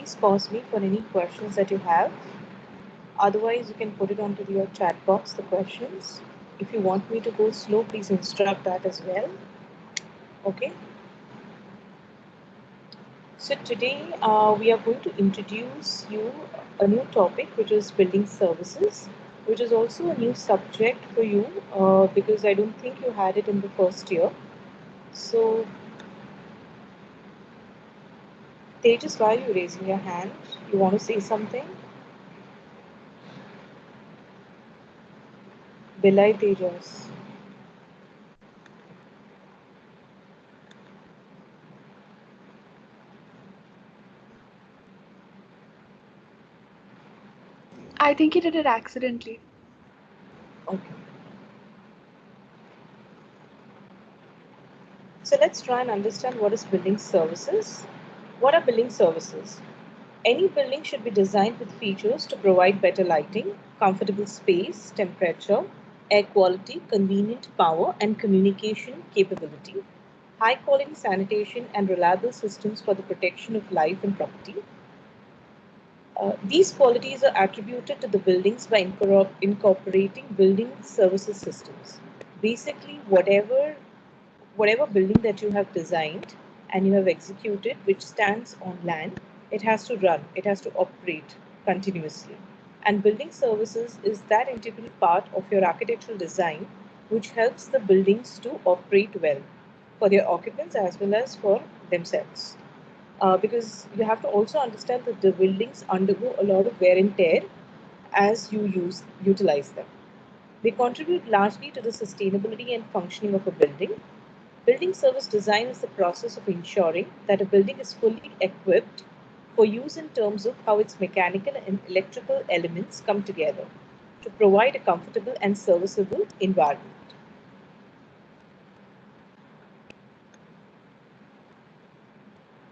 please pause me for any questions that you have. Otherwise, you can put it onto your chat box, the questions. If you want me to go slow, please instruct that as well. Okay. So today we are going to introduce you a new topic, which is building services, which is also a new subject for you because I don't think you had it in the first year. So Tejas, why are you raising your hand? You want to say something? Bilai Tejas. I think he did it accidentally. Okay. So let's try and understand what is building services. What are building services? Any building should be designed with features to provide better lighting, comfortable space, temperature, air quality, convenient power and communication capability, high quality sanitation and reliable systems for the protection of life and property. These qualities are attributed to the buildings by incorporating building services systems. Basically, whatever building that you have designed and you have executed which stands on land, it has to run, it has to operate continuously. And building services is that integral part of your architectural design which helps the buildings to operate well for their occupants as well as for themselves. Because you have to also understand that the buildings undergo a lot of wear and tear as you utilize them. They contribute largely to the sustainability and functioning of a building. Building service design is the process of ensuring that a building is fully equipped for use in terms of how its mechanical and electrical elements come together to provide a comfortable and serviceable environment.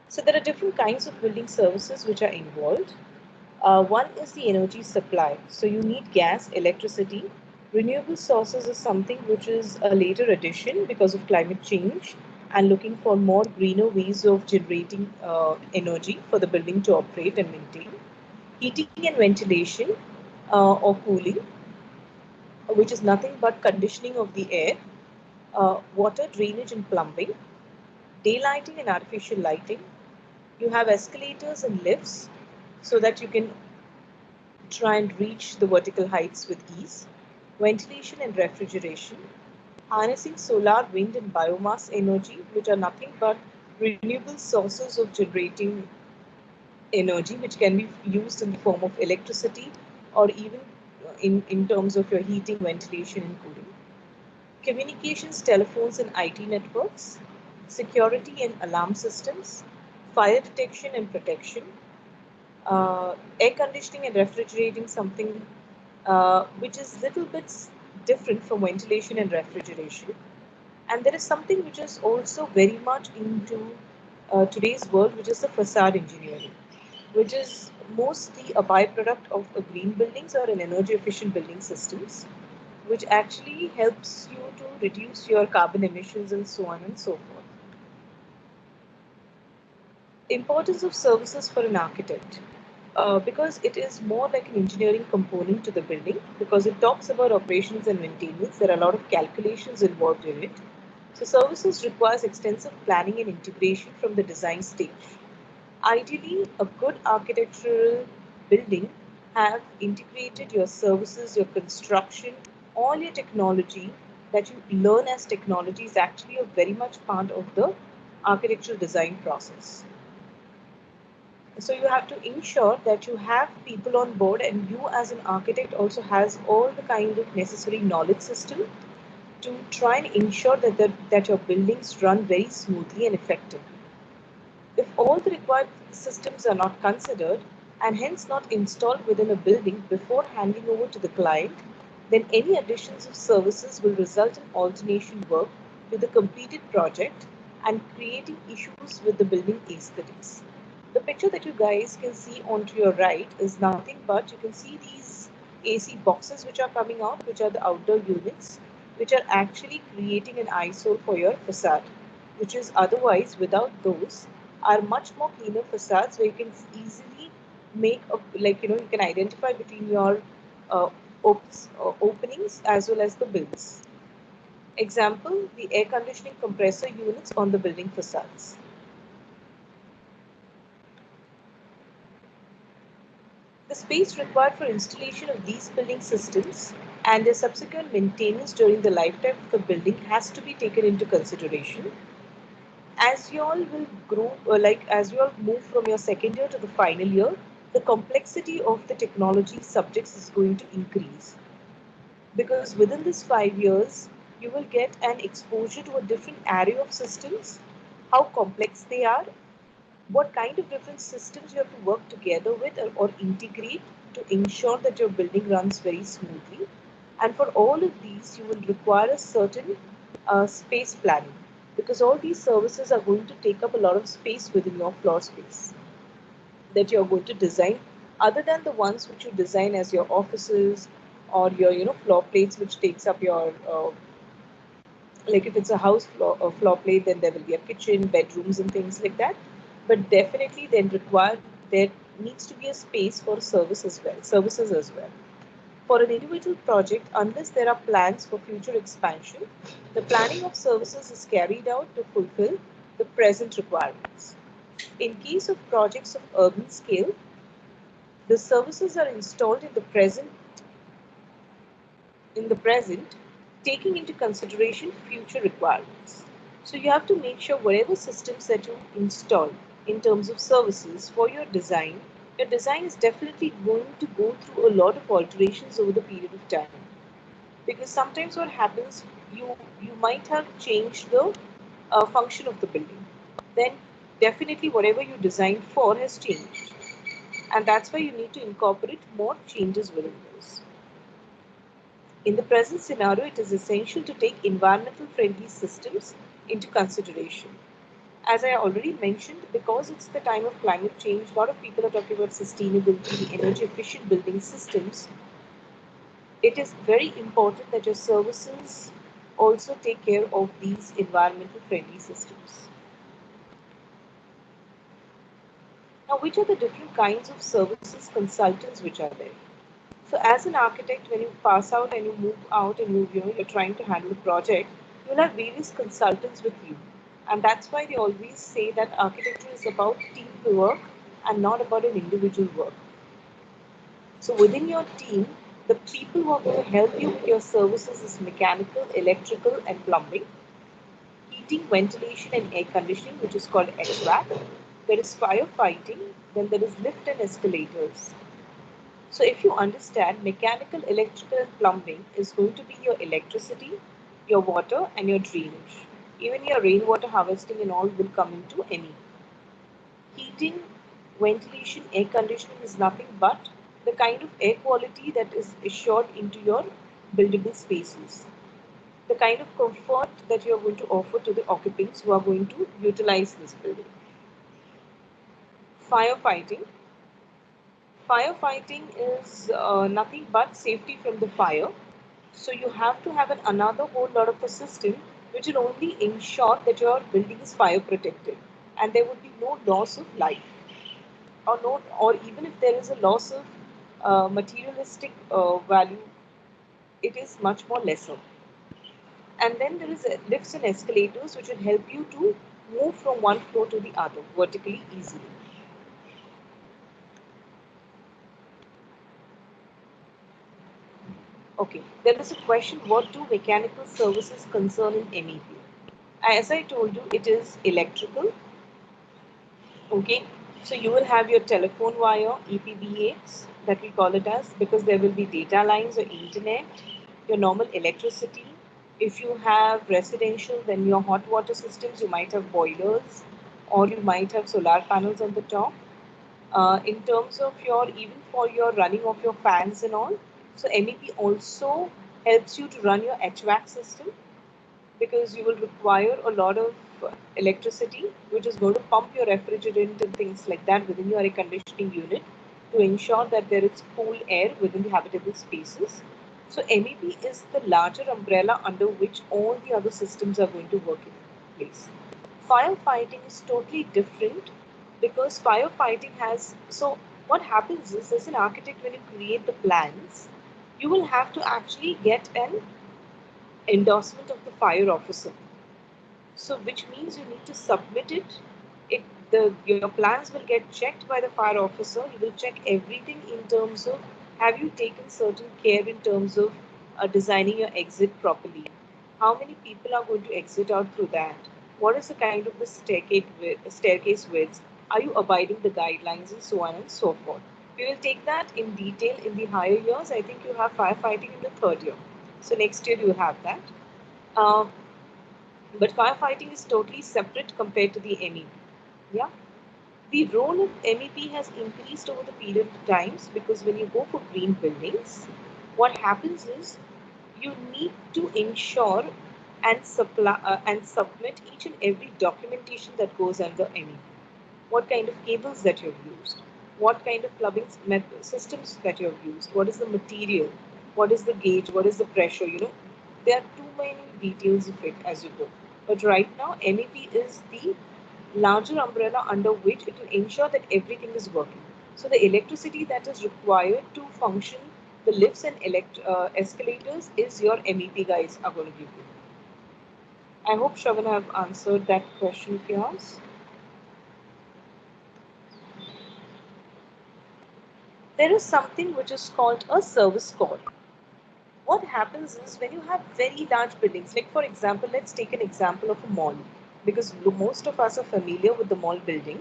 So there are different kinds of building services which are involved. One is the energy supply. So you need gas, electricity. Renewable sources is something which is a later addition because of climate change and looking for more greener ways of generating energy for the building to operate and maintain. Heating and ventilation or cooling, which is nothing but conditioning of the air. Water drainage and plumbing. Daylighting and artificial lighting. You have escalators and lifts so that you can try and reach the vertical heights with ease. Ventilation and refrigeration, harnessing solar, wind, and biomass energy, which are nothing but renewable sources of generating energy, which can be used in the form of electricity or even in terms of your heating, ventilation, and cooling. Communications, telephones, and IT networks, security and alarm systems, fire detection and protection, air conditioning and refrigerating, something which is little bit different from ventilation and refrigeration. And there is something which is also very much into today's world, which is the facade engineering, which is mostly a byproduct of a green buildings or an energy efficient building systems, which actually helps you to reduce your carbon emissions and so on and so forth. Importance of services for an architect. Because it is more like an engineering component to the building, because it talks about operations and maintenance. There are a lot of calculations involved in it. So services requires extensive planning and integration from the design stage. Ideally, a good architectural building have integrated your services, your construction, all your technology that you learn as technology is actually a very much part of the architectural design process. So you have to ensure that you have people on board and you as an architect also has all the kind of necessary knowledge system to try and ensure that your buildings run very smoothly and effectively. If all the required systems are not considered and hence not installed within a building before handing over to the client, then any additions of services will result in alternation work to the completed project and creating issues with the building aesthetics. The picture that you guys can see onto your right is nothing but you can see these AC boxes which are coming out, which are the outdoor units, which are actually creating an eyesore for your facade, which is otherwise without those are much more cleaner facades where you can easily make a, you can identify between your openings as well as the builds. Example, the air conditioning compressor units on the building facades. The space required for installation of these building systems and their subsequent maintenance during the lifetime of the building has to be taken into consideration. As you all will grow, as you all move from your second year to the final year, the complexity of the technology subjects is going to increase. Because within this 5 years, you will get an exposure to a different array of systems, how complex they are, what kind of different systems you have to work together with or integrate to ensure that your building runs very smoothly. And for all of these, you will require a certain space planning because all these services are going to take up a lot of space within your floor space that you're going to design other than the ones which you design as your offices or your floor plates which takes up your like if it's a house floor plate, then there will be a kitchen, bedrooms, and things like that. But definitely, then there needs to be a space for services as well. For an individual project, unless there are plans for future expansion, the planning of services is carried out to fulfill the present requirements. In case of projects of urban scale, the services are installed in the present, taking into consideration future requirements. So you have to make sure whatever systems that you install in terms of services for your design is definitely going to go through a lot of alterations over the period of time. Because sometimes what happens, you might have changed the function of the building. Then definitely whatever you designed for has changed. And that's why you need to incorporate more changes within those. In the present scenario, it is essential to take environmental friendly systems into consideration. As I already mentioned, because it's the time of climate change, a lot of people are talking about sustainability, energy efficient building systems. It is very important that your services also take care of these environmental friendly systems. Now, which are the different kinds of services consultants which are there? So as an architect, when you pass out and you move out and you're trying to handle a project, you'll have various consultants with you. And that's why they always say that architecture is about teamwork and not about an individual work. So within your team, the people who are going to help you with your services is mechanical, electrical, and plumbing, heating, ventilation, and air conditioning, which is called HVAC. There is firefighting, then there is lift and escalators. So if you understand, mechanical, electrical, and plumbing is going to be your electricity, your water, and your drainage. Even your rainwater harvesting and all will come into any. Heating, ventilation, air conditioning is nothing but the kind of air quality that is assured into your buildable spaces. The kind of comfort that you are going to offer to the occupants who are going to utilize this building. Firefighting. Firefighting is nothing but safety from the fire. So you have to have another whole lot of a system which will only ensure that your building is fire protected and there would be no loss of life or no, or even if there is a loss of materialistic value, it is much more lesser. And then there is lifts and escalators which will help you to move from one floor to the other vertically easily. Okay, there is a question, what do mechanical services concern in MEP? As I told you, it is electrical. Okay, so you will have your telephone wire, EPBX, that we call it as, because there will be data lines or internet, your normal electricity. If you have residential, then your hot water systems, you might have boilers or you might have solar panels on the top. In terms of even for your running of your fans and all, so MEP also helps you to run your HVAC system because you will require a lot of electricity, which is going to pump your refrigerant and things like that within your air conditioning unit to ensure that there is cool air within the habitable spaces. So MEP is the larger umbrella under which all the other systems are going to work in place. Firefighting is totally different because firefighting has, so What happens is, as an architect, when you create the plans, you will have to actually get an endorsement of the fire officer. So, which means you need to submit it. Your plans will get checked by the fire officer. He will check everything in terms of have you taken certain care in terms of designing your exit properly. How many people are going to exit out through that? What is the kind of the staircase width? Are you abiding the guidelines and so on and so forth? We will take that in detail in the higher years. I think you have firefighting in the third year. So next year you have that. Uh, but firefighting is totally separate compared to the MEP. Yeah. The role of MEP has increased over the period of times because when you go for green buildings, what happens is you need to ensure and supply and submit each and every documentation that goes under MEP. What kind of cables that you've used, what kind of plumbing systems that you have used, what is the material, what is the gauge, what is the pressure, there are too many details of it as you go. But right now, MEP is the larger umbrella under which it will ensure that everything is working. So the electricity that is required to function the lifts and escalators is your MEP guys are going to give you. I hope Shravan have answered that question of yours. There is something which is called a service call. What happens is when you have very large buildings, like for example, let's take an example of a mall, because most of us are familiar with the mall building.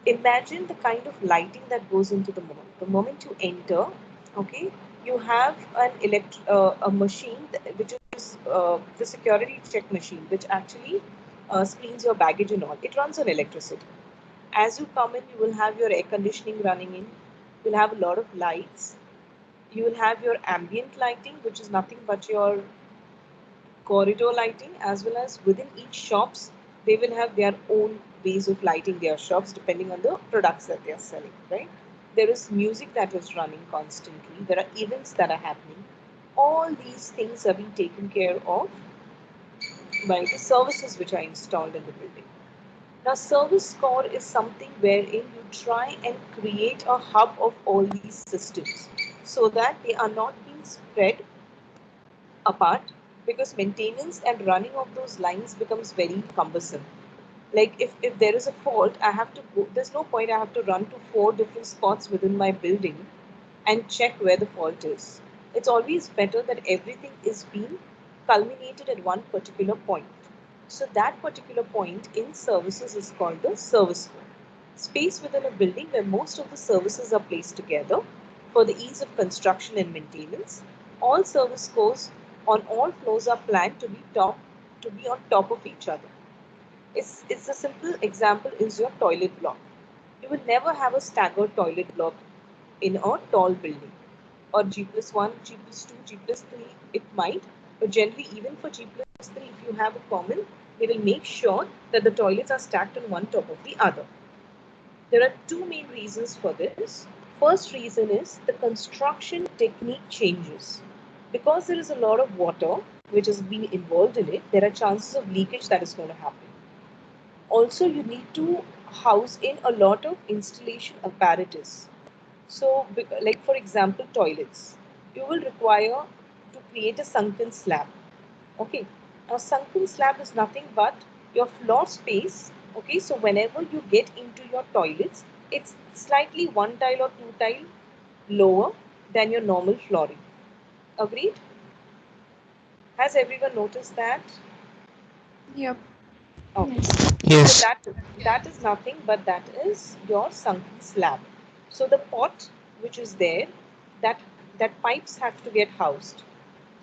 Imagine the kind of lighting that goes into the mall. The moment you enter, okay, you have a machine which is the security check machine, which actually screens your baggage and all. It runs on electricity. As you come in, you will have your air conditioning running in. You'll have a lot of lights. You will have your ambient lighting, which is nothing but your corridor lighting, as well as within each shops, they will have their own ways of lighting their shops depending on the products that they are selling, right? There is music that is running constantly. There are events that are happening. All these things are being taken care of by the services which are installed in the building. Now, service core is something wherein you try and create a hub of all these systems so that they are not being spread apart, because maintenance and running of those lines becomes very cumbersome. Like if there is a fault, I have to go, there's no point I have to run to 4 different spots within my building and check where the fault is. It's always better that everything is being culminated at one particular point. So that particular point in services is called the service floor. Space within a building where most of the services are placed together for the ease of construction and maintenance. All service cores on all floors are planned to be on top of each other. It's a simple example is your toilet block. You will never have a staggered toilet block in a tall building, or G plus 1, G plus 2, G plus 3, it might, but generally, even for G plus 3, if you have a common, they will make sure that the toilets are stacked on one top of the other. There are two main reasons for this. First reason is the construction technique changes. Because there is a lot of water which is being involved in it, there are chances of leakage that is going to happen. Also, you need to house in a lot of installation apparatus. So, like for example, toilets. You will require to create a sunken slab. Okay. A sunken slab is nothing but your floor space. Okay. So, whenever you get into your toilets, it's slightly one tile or two tile lower than your normal flooring. Agreed? Has everyone noticed that? Yep. Okay. Yes. So Yes. that is nothing but that is your sunken slab. So the pot which is there, that that pipes have to get housed.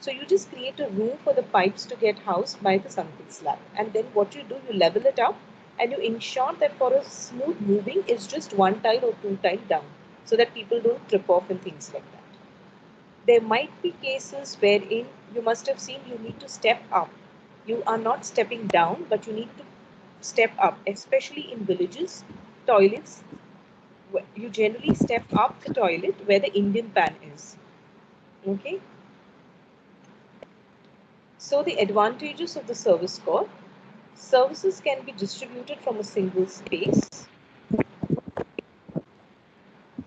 So you just create a room for the pipes to get housed by the sunken slab. And then what you do, you level it up and you ensure that for a smooth moving is just one tile or two tile down so that people don't trip off and things like that. There might be cases wherein you must have seen you need to step up. You are not stepping down, but you need to step up, especially in villages, toilets. You generally step up the toilet where the Indian pan is. Okay. So the advantages of the service core. Services can be distributed from a single space.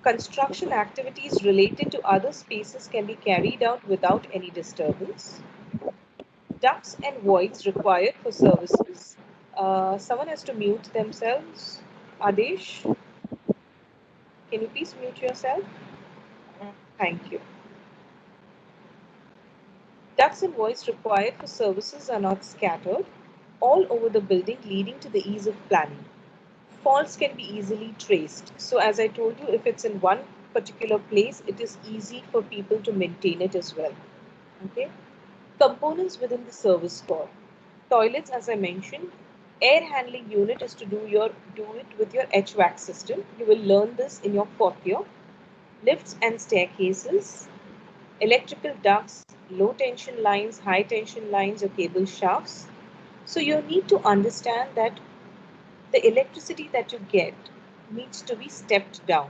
construction activities related to other spaces can be carried out without any disturbance. Ducts and voids required for services. Someone has to mute themselves. Adesh, can you please mute yourself? Thank you. Ducts and voids required for services are not scattered all over the building, leading to the ease of planning. Faults can be easily traced. So as I told you, if it's in one particular place, it is easy for people to maintain it as well. Okay. Components within the service core. Toilets, as I mentioned, air handling unit is to do it with your HVAC system. You will learn this in your fourth year. Lifts and staircases, electrical ducts, low tension lines, high tension lines, or cable shafts. So you need to understand that the electricity that you get needs to be stepped down.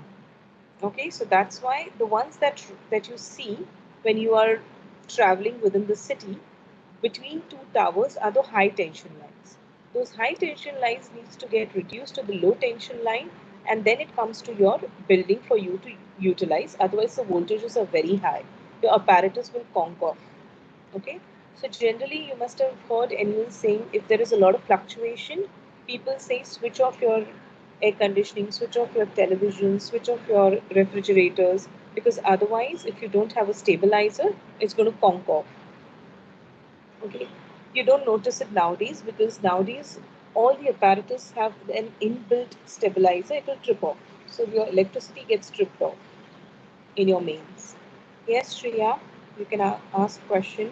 Okay, so that's why the ones that you see when you are traveling within the city between two towers are the high tension lines. Those high tension lines needs to get reduced to the low tension line, and then it comes to your building for you to utilize. Otherwise, the voltages are very high. Your apparatus will conk off. Okay, so generally you must have heard anyone saying if there is a lot of fluctuation, people say switch off your air conditioning, switch off your television, switch off your refrigerators, because otherwise, if you don't have a stabilizer, it's going to conk off. Okay, you don't notice it nowadays because nowadays all the apparatus have an inbuilt stabilizer. It will trip off, so your electricity gets tripped off in your mains. Yes, Shreya, you can ask question.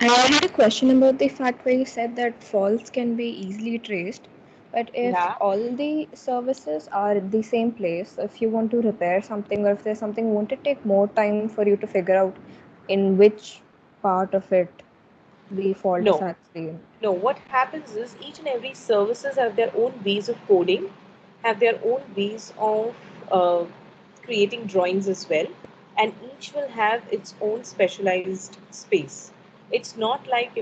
I had a question about the fact where you said that faults can be easily traced. But if Yeah. all the services are at the same place, if you want to repair something or if there's something, won't it take more time for you to figure out in which part of it the fault is No, actually in? no. What happens is each and every services have their own ways of coding, have their own ways of creating drawings as well, and each will have its own specialized space. It's not like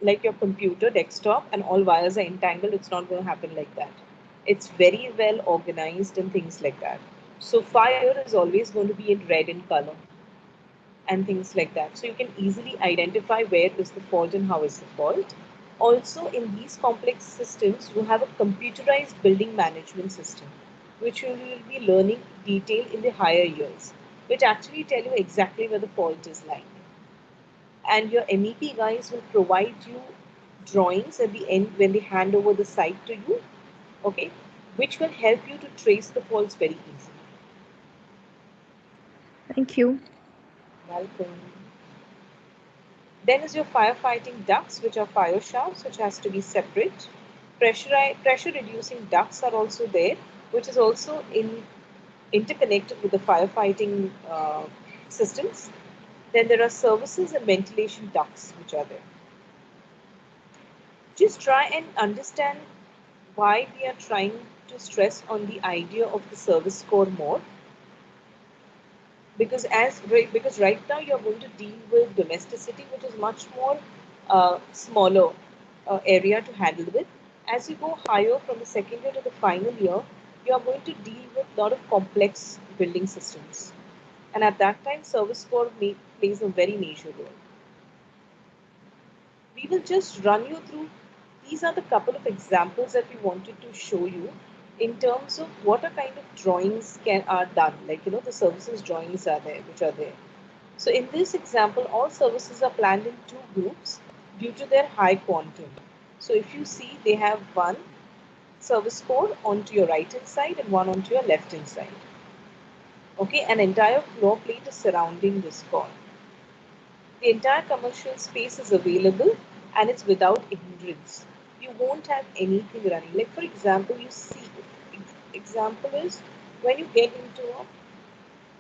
like your computer desktop and all wires are entangled. It's not going to happen like that. It's very well organized and things like that. So fire is always going to be in red in color and things like that. So you can easily identify where is the fault and how is the fault. Also, in these complex systems, you have a computerized building management system, which you will be learning detail in the higher years, which actually tell you exactly where the fault is lying. And your MEP guys will provide you drawings at the end when they hand over the site to you, okay, which will help you to trace the faults very easily. Thank you. Welcome. Then is your firefighting ducts, which are fire shafts, which has to be separate. Pressure reducing ducts are also there, which is also interconnected with the firefighting systems. Then there are services and ventilation ducts, which are there. Just try and understand why we are trying to stress on the idea of the service core more. Because right now you're going to deal with domesticity, which is much more smaller area to handle with. As you go higher from the second year to the final year, you are going to deal with a lot of complex building systems, and at that time, service core plays a very major role. We will just run you through. These are the couple of examples that we wanted to show you in terms of what a kind of drawings are done. Like the services drawings are there, which are there. So in this example, all services are planned in two groups due to their high quantum. So if you see, they have one service core onto your right hand side and one onto your left hand side. Okay, an entire floor plate is surrounding this core. The entire commercial space is available and it's without hindrance. You won't have anything running. Like for example, you see, example is when you get into a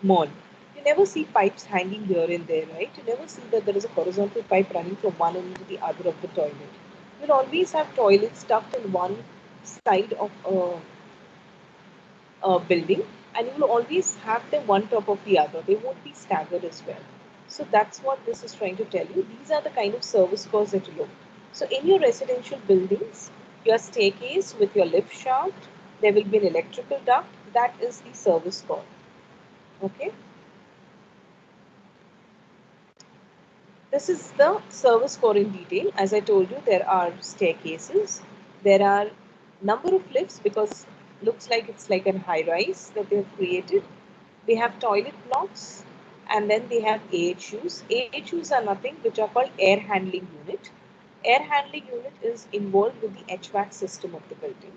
mall, you never see pipes hanging here and there, right? You never see that there is a horizontal pipe running from one end to the other of the toilet. You'll always have toilets stuffed in one side of a building, and you will always have them one top of the other. They won't be staggered as well. So that's what this is trying to tell you. These are the kind of service cores that you look. So in your residential buildings, your staircase with your lift shaft, there will be an electrical duct, that is the service core. Okay. This is the service core in detail. As I told you, there are staircases. There are number of lifts because looks like it's like a high rise that they have created. They have toilet blocks and then they have AHUs. AHUs are nothing which are called air handling unit. Air handling unit is involved with the HVAC system of the building,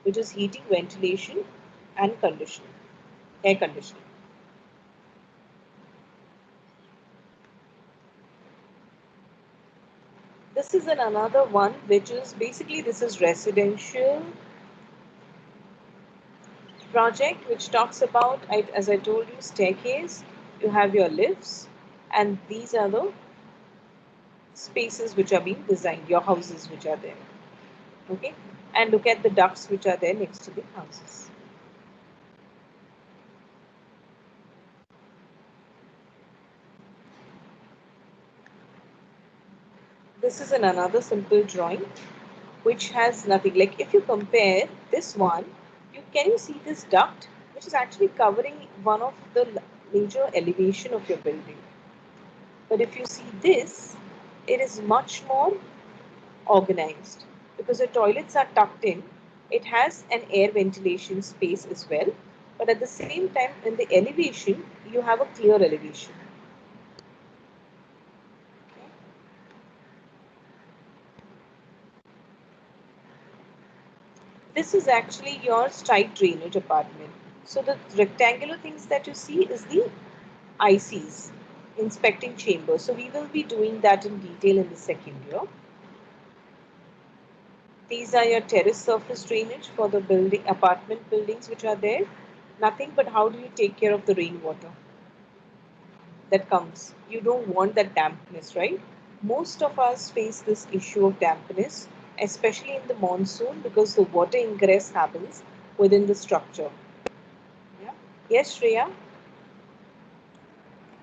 which is heating, ventilation, and conditioning, air conditioning. This is another one which is basically this is residential project which talks about, as I told you, staircase, you have your lifts, and these are the spaces which are being designed, your houses which are there. Okay, and look at the ducts which are there next to the houses. This is another simple drawing which has nothing. Like if you compare this one, can you see this duct which is actually covering one of the major elevation of your building? But if you see this, it is much more organized because the toilets are tucked in. It has an air ventilation space as well, but at the same time, in the elevation, you have a clear elevation. Okay. This is actually your strike drainage apartment. So the rectangular things that you see is the ICs, inspecting chamber. So we will be doing that in detail in the second year. These are your terrace surface drainage for the building, apartment buildings which are there. Nothing but how do you take care of the rainwater that comes? You don't want that dampness, right? Most of us face this issue of dampness, especially in the monsoon because the water ingress happens within the structure. Yeah. Yes, Shreya?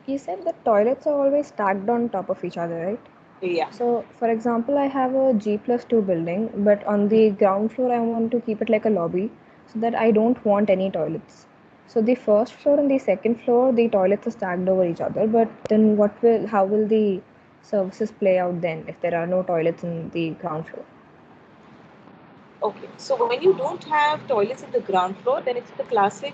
You said the toilets are always stacked on top of each other, right? Yeah. So, for example, I have a G+2 building, but on the ground floor, I want to keep it like a lobby so that I don't want any toilets. So, the first floor and the second floor, the toilets are stacked over each other. But then, how will the services play out then if there are no toilets in the ground floor? Okay, so when you don't have toilets in the ground floor, then it's the classic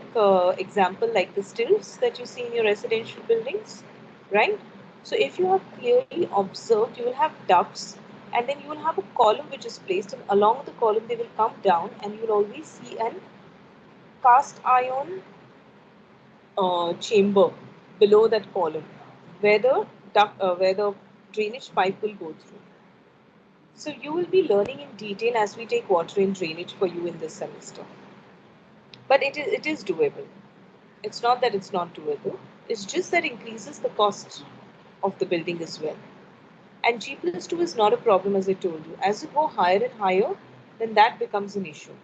example like the stills that you see in your residential buildings, right? So if you have clearly observed, you will have ducts and then you will have a column which is placed and along the column they will come down and you will always see an cast iron chamber below that column where the where the drainage pipe will go through. So you will be learning in detail as we take water and drainage for you in this semester. But it is doable. It's not that it's not doable. It's just that increases the cost of the building as well. And G+2 is not a problem as I told you. As you go higher and higher, then that becomes an issue.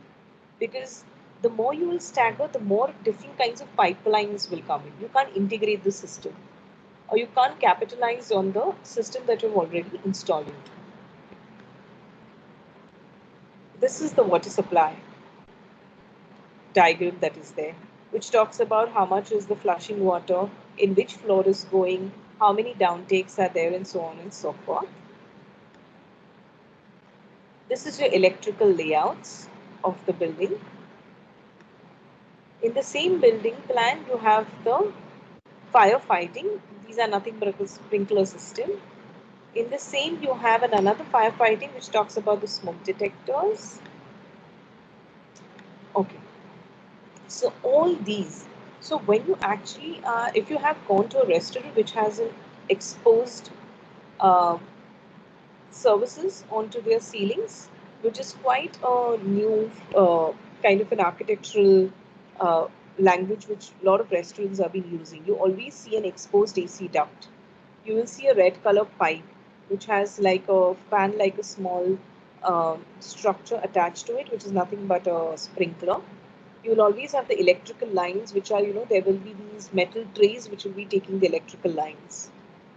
Because the more you will stagger, the more different kinds of pipelines will come in. You can't integrate the system. Or you can't capitalize on the system that you've already installed. This is the water supply diagram that is there, which talks about how much is the flushing water, in which floor is going, how many downtakes are there, and so on and so forth. This is your electrical layouts of the building. In the same building plan, you have the firefighting. These are nothing but a sprinkler system. In the same, you have another firefighting which talks about the smoke detectors. Okay. So all these, so when you actually, if you have gone to a restaurant which has an exposed uh, services onto their ceilings, which is quite a new kind of an architectural uh, language which a lot of restaurants have been using. You always see an exposed AC duct. You will see a red color pipe which has like a fan, like a small structure attached to it, which is nothing but a sprinkler. You will always have the electrical lines, which are, there will be these metal trays which will be taking the electrical lines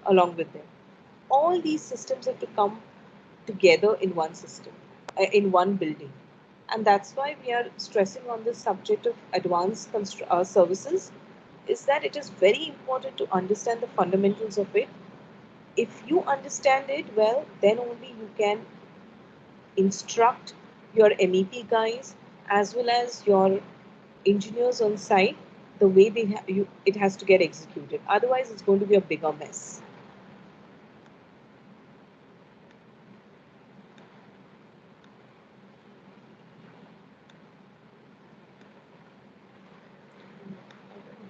along with them. All these systems have to come together in one system, in one building. and that's why we are stressing on this subject of advanced services, is that it is very important to understand the fundamentals of it. If you understand it well, then only you can instruct your MEP guys as well as your engineers on site the way it has to get executed. Otherwise, it's going to be a bigger mess.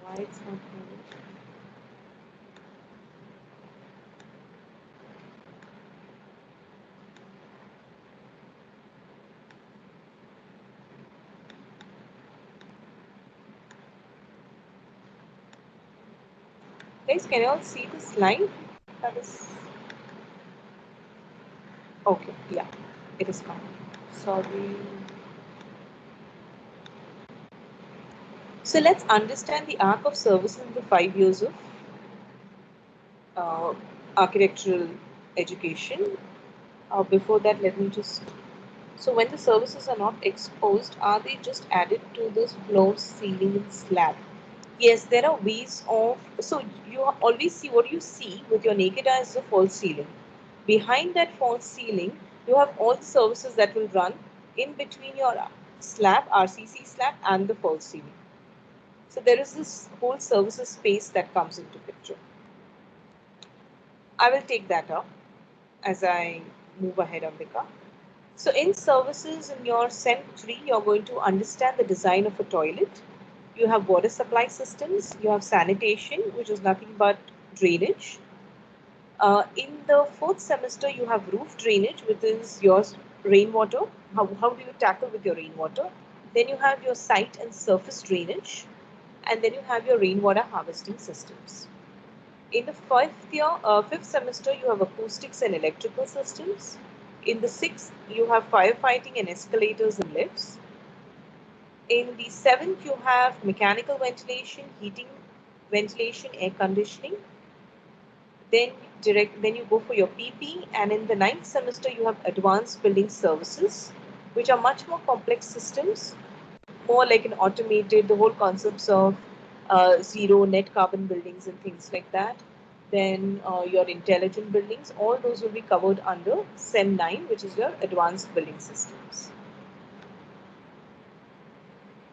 Why it's not moving? Guys, can you all see the slide? That is okay. Yeah, it is fine. Sorry. So let's understand the arc of service in the 5 years of uh, architectural education. Before that, let me just. So when the services are not exposed, are they just added to this floor, ceiling, and slab? Yes, there are ways of. So you always see what you see with your naked eye is the false ceiling. Behind that false ceiling, you have all the services that will run in between your slab, RCC slab, and the false ceiling. So there is this whole services space that comes into picture. I will take that up as I move ahead, Ambika. So in services in your SEM 3, you're going to understand the design of a toilet. You have water supply systems. You have sanitation, which is nothing but drainage. In the fourth semester, you have roof drainage, which is your rainwater. How do you tackle with your rainwater? Then you have your site and surface drainage. And then you have your rainwater harvesting systems. In the fifth semester, you have acoustics and electrical systems. In the sixth, you have firefighting and escalators and lifts. In the seventh, you have mechanical ventilation, heating, ventilation, air conditioning. Then you go for your PP, and in the ninth semester, you have advanced building services, which are much more complex systems, more like an automated, the whole concepts of zero net carbon buildings and things like that. Then your intelligent buildings, all those will be covered under SEM 9, which is your advanced building systems.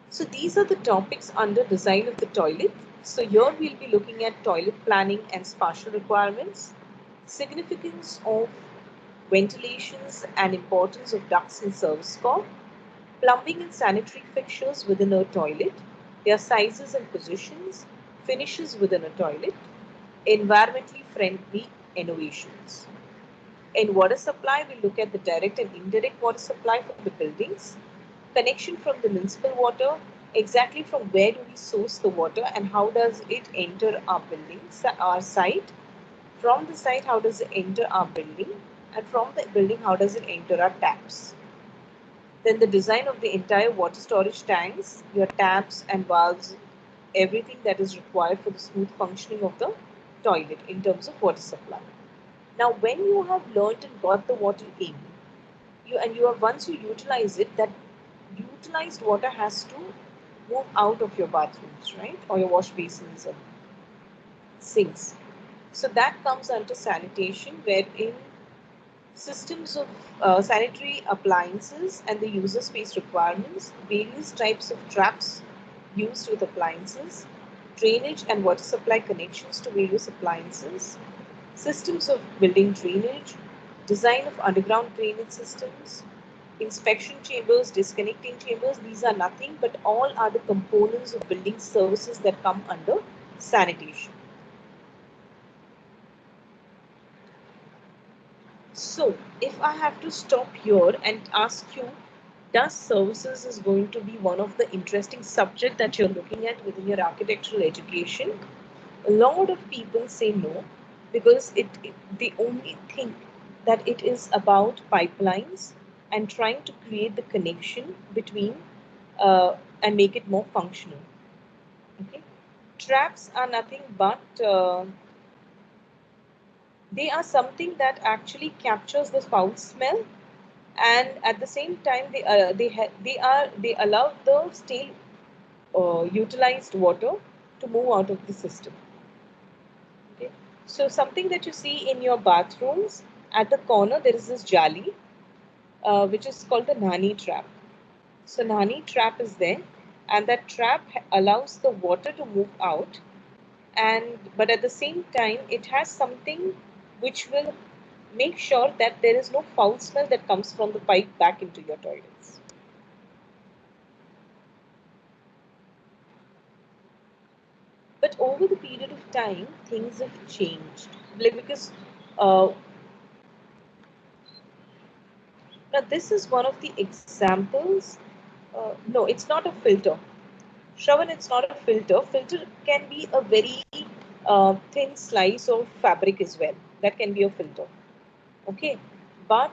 So these are the topics under design of the toilet. So here we'll be looking at toilet planning and spatial requirements, significance of ventilations and importance of ducts in service core, plumbing and sanitary fixtures within a toilet, their sizes and positions, finishes within a toilet, environmentally friendly innovations. In water supply, we look at the direct and indirect water supply from the buildings, connection from the municipal water, exactly from where do we source the water and how does it enter our buildings, our site. From the site, how does it enter our building? And from the building, how does it enter our taps? Then the design of the entire water storage tanks, your taps and valves, everything that is required for the smooth functioning of the toilet in terms of water supply. Now, when you have learned and got the water in, you have once you utilize it, that utilized water has to move out of your bathrooms, right, or your wash basins and sinks. So that comes under sanitation, wherein systems of sanitary appliances and the user space requirements, various types of traps used with appliances, drainage and water supply connections to various appliances, systems of building drainage, design of underground drainage systems, inspection chambers, disconnecting chambers. These are nothing but all are the components of building services that come under sanitation. So, if I have to stop here and ask you, does services is going to be one of the interesting subject that you're looking at within your architectural education? A lot of people say no, because they only think that it is about pipelines and trying to create the connection between and make it more functional. Okay, traps are nothing but they are something that actually captures the foul smell and at the same time they allow the stale utilized water to move out of the system. Okay, so something that you see in your bathrooms, at the corner there is this jali, which is called the Nani trap. So Nani trap is there, and that trap allows the water to move out, and but at the same time it has something which will make sure that there is no foul smell that comes from the pipe back into your toilets. But over the period of time, things have changed. Like because now this is one of the examples. No, it's not a filter. Shravan, it's not a filter. Filter can be a very thin slice of fabric as well. That can be a filter. Okay, but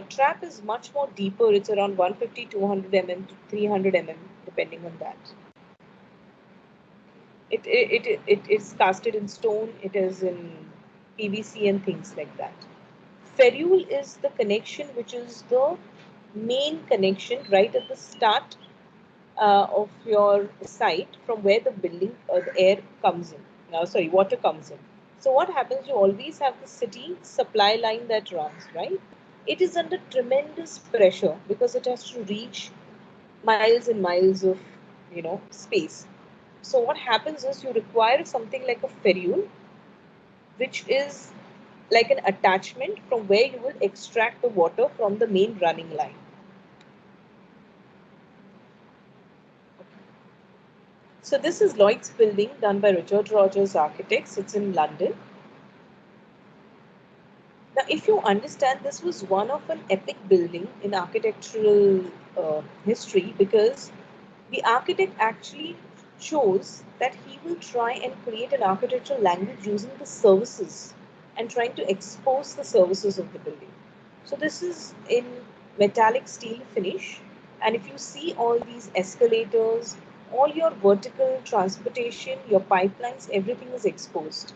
trap is much more deeper. It's around 150, 200 mm to 300 mm, depending on that. It is casted in stone. It is in PVC and things like that. Ferrule is the connection, which is the main connection right at the start of your site, from where the building the air comes in. Sorry, water comes in. So what happens? You always have the city supply line that runs, right? It is under tremendous pressure because it has to reach miles and miles of space. So what happens is you require something like a ferrule, which is like an attachment from where you will extract the water from the main running line. So this is Lloyd's building done by Richard Rogers Architects. It's in London. Now, if you understand, this was one of an epic building in architectural history, because the architect actually chose that he will try and create an architectural language using the services and trying to expose the services of the building. So this is in metallic steel finish, and if you see all these escalators, all your vertical transportation, your pipelines, everything is exposed,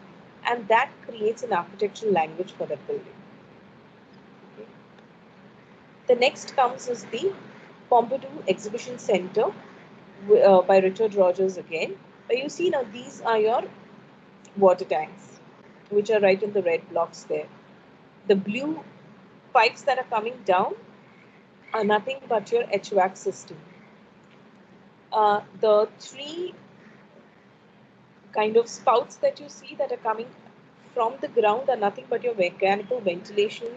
and that creates an architectural language for that building. Okay. The next comes is the Pompidou Exhibition Center by Richard Rogers again. But you see now these are your water tanks, which are right in the red blocks there. The blue pipes that are coming down are nothing but your HVAC system. The three kind of spouts that you see that are coming from the ground are nothing but your mechanical ventilation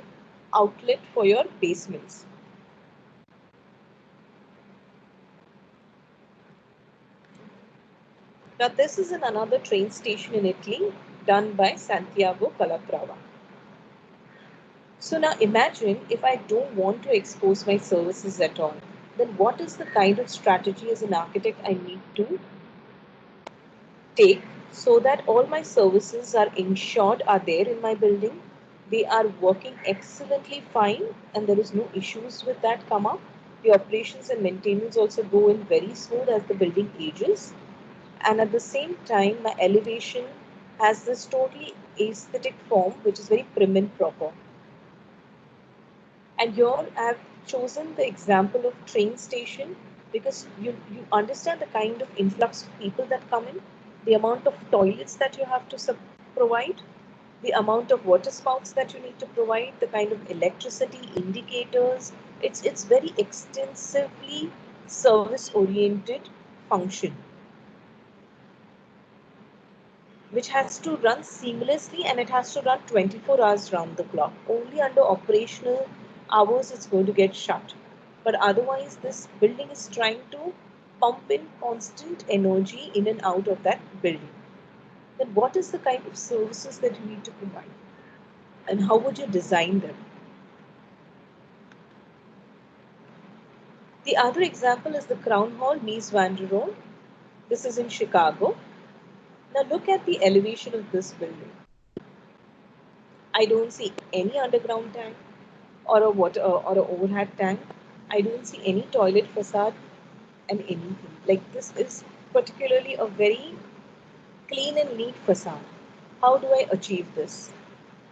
outlet for your basements. Now this is in another train station in Italy done by Santiago Calatrava. So now imagine if I don't want to expose my services at all, then what is the kind of strategy as an architect I need to take so that all my services are ensured are there in my building, they are working excellently fine, and there is no issues with that come up. The operations and maintenance also go in very smooth as the building ages, and at the same time my elevation has this totally aesthetic form which is very prim and proper. And here I have chosen the example of train station because you understand the kind of influx of people that come in, the amount of toilets that you have to provide, the amount of water spouts that you need to provide, the kind of electricity indicators. It's very extensively service oriented function, which has to run seamlessly, and it has to run 24 hours round the clock. Only under operational hours it's going to get shut. But otherwise, this building is trying to pump in constant energy in and out of that building. Then what is the kind of services that you need to provide? And how would you design them? The other example is the Crown Hall, Mies van der Rohe. This is in Chicago. Now look at the elevation of this building. I don't see any underground tank or a water or an overhead tank. I don't see any toilet facade and anything. Like this is particularly a very clean and neat facade. How do I achieve this?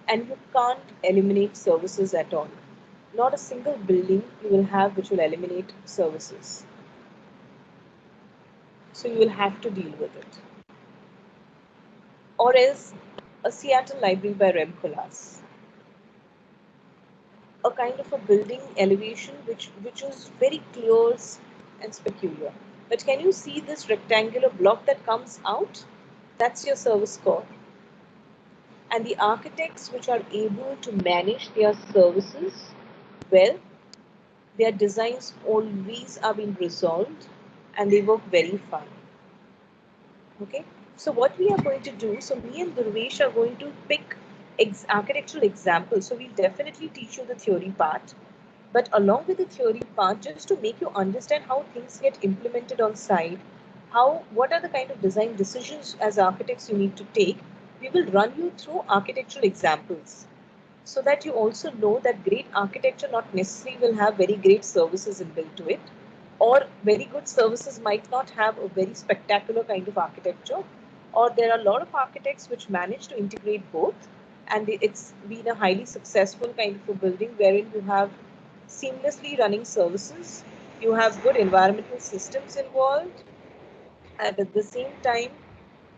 And you can't eliminate services at all. not a single building you will have which will eliminate services. So you will have to deal with it. Or else a Seattle library by Rem Koolhaas, a kind of a building elevation which is very clear and peculiar. But can you see this rectangular block that comes out? That's your service core. And the architects which are able to manage their services well, their designs always are being resolved and they work very fine. Okay, so what we are going to do, so me and Durvesh are going to pick architectural examples. So we'll definitely teach you the theory part, but along with the theory part, just to make you understand how things get implemented on site, what are the kind of design decisions as architects you need to take, we will run you through architectural examples so that you also know that great architecture not necessarily will have very great services inbuilt to it, or very good services might not have a very spectacular kind of architecture, or there are a lot of architects which manage to integrate both, and it's been a highly successful kind of a building wherein you have seamlessly running services, you have good environmental systems involved, and at the same time,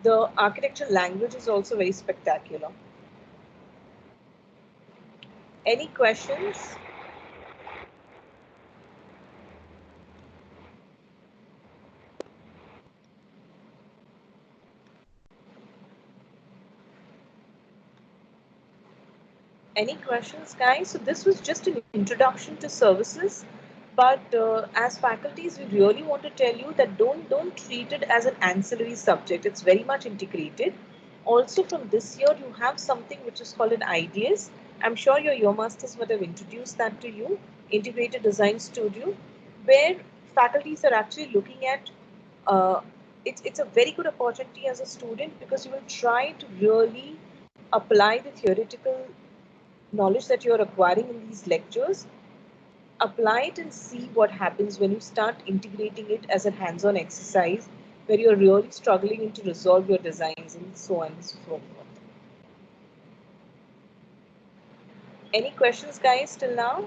the architectural language is also very spectacular. Any questions? Any questions, guys? So this was just an introduction to services, but as faculties, we really want to tell you that don't treat it as an ancillary subject. It's very much integrated. Also, from this year, you have something which is called an IDS. I'm sure your year masters would have introduced that to you, Integrated Design Studio, where faculties are actually looking at. Uh, it's a very good opportunity as a student because you will try to really apply the theoretical knowledge that you're acquiring in these lectures, apply it and see what happens when you start integrating it as a hands-on exercise where you're really struggling to resolve your designs and so on and so forth. Any questions, guys, till now?